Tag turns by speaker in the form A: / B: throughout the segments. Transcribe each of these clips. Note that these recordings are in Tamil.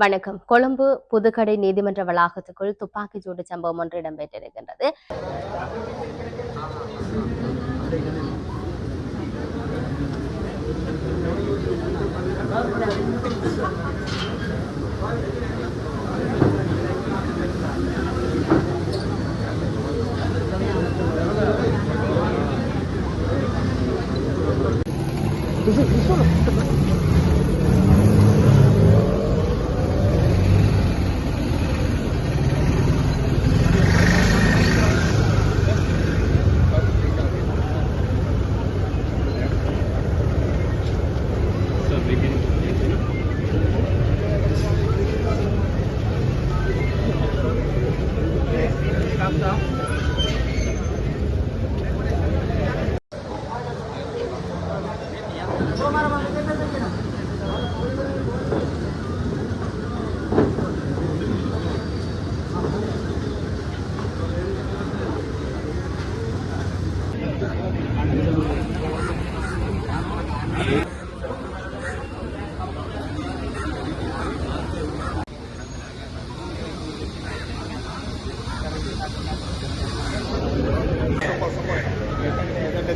A: வணக்கம். கொழும்பு புதுக்கடை நீதிமன்ற வளாகத்துக்குள் துப்பாக்கிச் சூடு சம்பவம் ஒன்று இடம்பெற்றிருக்கின்றது.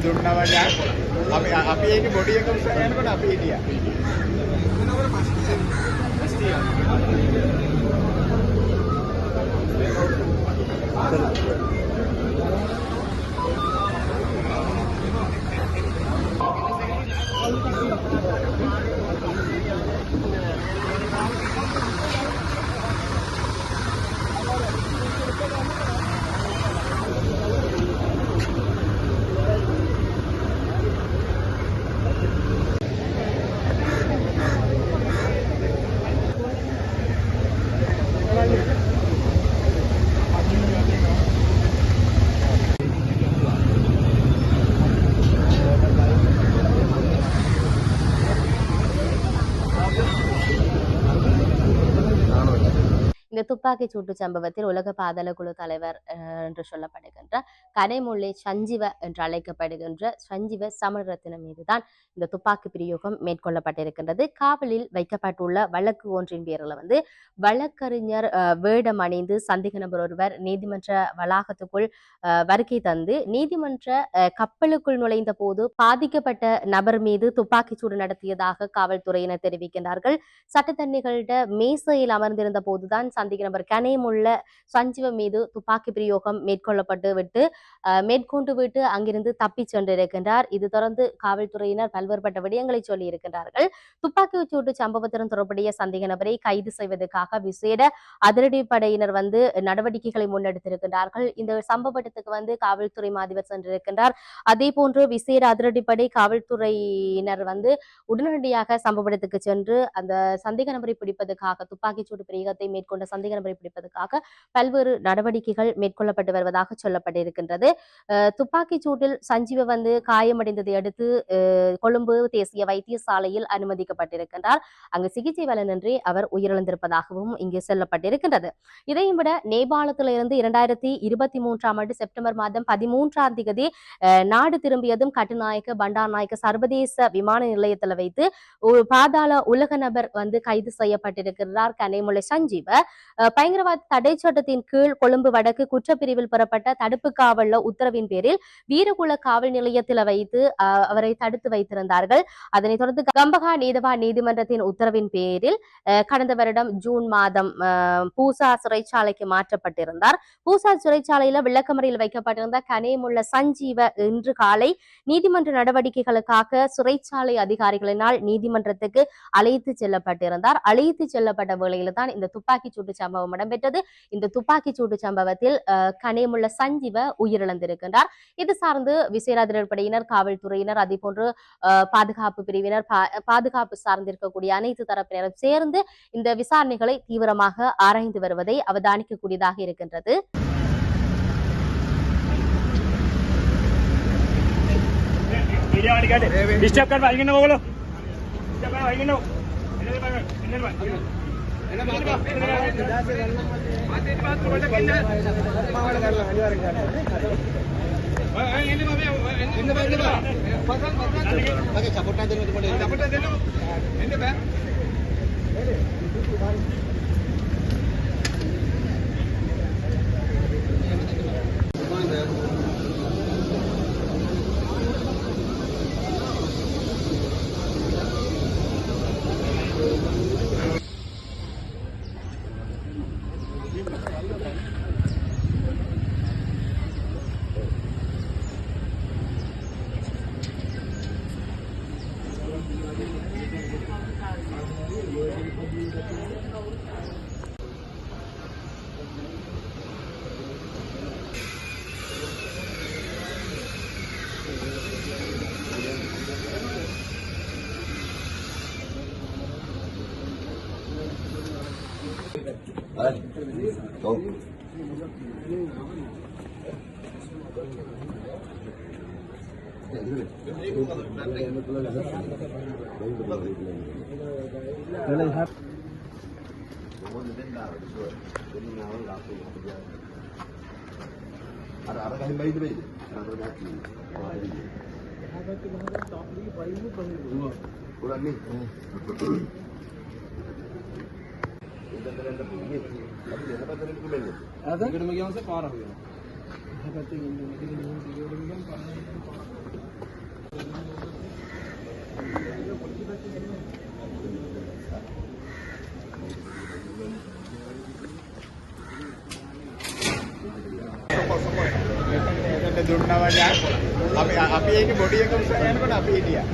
B: දුන්නා වගේ අපි ඒකේ බොඩි එක උස්සගෙන යනකොට අපි හිටියා.
A: இந்த துப்பாக்கிச் சூட்டு சம்பவத்தில் உலக பாதாள குழு தலைவர் என்று சொல்லப்படுகின்ற கனைமுல்லை சஞ்சீவ என்று அழைக்கப்படுகின்ற சஞ்சீவ சமரத்தினம் மீதுதான் இந்த துப்பாக்கி பிரயோகம் மேற்கொள்ளப்பட்டிருக்கின்றது. காவலில் வைக்கப்பட்டுள்ள வழக்கு ஒன்றின் பேரில் வழக்கறிஞர் வேடம் அணிந்து சந்தேக நபர் ஒருவர் நீதிமன்ற வளாகத்துக்குள் வருகை தந்து நீதிமன்ற கப்பலுக்குள் நுழைந்த போது பாதிக்கப்பட்ட நபர் மீது துப்பாக்கிச் சூடு நடத்தியதாக காவல்துறையினர் தெரிவிக்கின்றார்கள். சட்டத்தரணிகளிட மேசையில் அமர்ந்திருந்த போதுதான் சந்தேக நபர் கனைமுள்ள சஞ்சீவ மீது துப்பாக்கி பிரயோகம் மேற்கொண்டு விட்டு அங்கிருந்து தப்பி சென்றிருக்கின்றார். இது தொடர்ந்து காவல்துறையினர் பல்வேறுபட்ட விடயங்களை சொல்லி இருக்கின்றார்கள். துப்பாக்கி சூட்டு சம்பவத்துடன் தொடர்புடைய சந்தேக நபரை கைது செய்வதற்காக விசேட அதிரடிப்படையினர் நடவடிக்கைகளை முன்னெடுத்திருக்கின்றார்கள். இந்த சம்பவத்துக்கு காவல்துறை மாதிபர் சென்றிருக்கின்றார். அதே போன்று விசேட அதிரடிப்படை காவல்துறையினர் உடனடியாக சம்பவத்துக்கு சென்று அந்த சந்தேக நபரை பிடிப்பதற்காக துப்பாக்கிச்சூடு பிரயோகத்தை மேற்கொண்ட சந்தேக நபரை பிடிப்பதற்காக பல்வேறு நடவடிக்கைகள் மேற்கொள்ளப்பட்டு வருவதாக சொல்லப்பட்டிருக்கின்றது. துப்பாக்கிச் சூட்டில் சஞ்சீவ காயமடைந்ததை அடுத்து கொழும்பு தேசிய வைத்தியசாலையில் அனுமதிக்கப்பட்டிருக்கின்றார். அங்கு சிகிச்சை பலனின்றி அவர் உயிரிழந்திருப்பதாகவும் இங்கு சொல்லப்பட்டிருக்கின்றது. இதையும் விட நேபாளத்திலிருந்து 2023ஆம் ஆண்டு செப்டம்பர் மாதம் 13ஆம் தேதி நாடு திரும்பியதும் கட்டுநாயக்க பண்டார்நாயக்க சர்வதேச விமான நிலையத்தில் வைத்து ஒரு பாதாள உலக நபர் கைது செய்யப்பட்டிருக்கிறார். கனைமுல்லை சஞ்சீவ பயங்கரவாத தடை சட்டத்தின் கீழ் கொழும்பு வடக்கு குற்றப்பிரிவில் பெறப்பட்ட தடுப்பு காவல் உத்தரவின் பேரில் வீரகுல காவல் நிலையத்தில் வைத்து அவரை தடுத்து வைத்திருந்தார்கள். அதனைத் தொடர்ந்து கம்பகா நீதவான் நீதிமன்றத்தின் உத்தரவின் பேரில் கடந்த வருடம் ஜூன் மாதம் பூசா சிறைச்சாலைக்கு மாற்றப்பட்டிருந்தார். பூசா சிறைச்சாலையில விளக்கமறையில் வைக்கப்பட்டிருந்த கனைமுல்ல சஞ்சீவ இன்று காலை நீதிமன்ற நடவடிக்கைகளுக்காக சிறைச்சாலை அதிகாரிகளினால் நீதிமன்றத்துக்கு அழைத்து செல்லப்பட்டிருந்தார். அழைத்து செல்லப்பட்ட வேளையில தான் இந்த துப்பாக்கி சூட்டு சம்பவம் இடம்பெற்றது. இந்த துப்பாக்கி சூட்டு சம்பவத்தில் கனைமுல்ல சஞ்சீவ உயிரிழந்திருக்கின்றார். இது சார்ந்து விசேட அதிரடிப்படையினர் காவல்துறையினர் அதே போன்று பாதுகாப்பு பிரிவினர் பாதுகாப்பு சார்ந்திருக்கக்கூடிய அனைத்து தரப்பினரும் சேர்ந்து இந்த விசாரணைகளை தீவிரமாக ஆராய்ந்து வருவதை அவதானிக்கக்கூடியதாக இருக்கின்றது.
B: சப்போர்ட்டா එතනට දුන්නා වගේ අපි ඒකේ බොඩි එක උස්සගෙන යනකොට අපි හිටියා.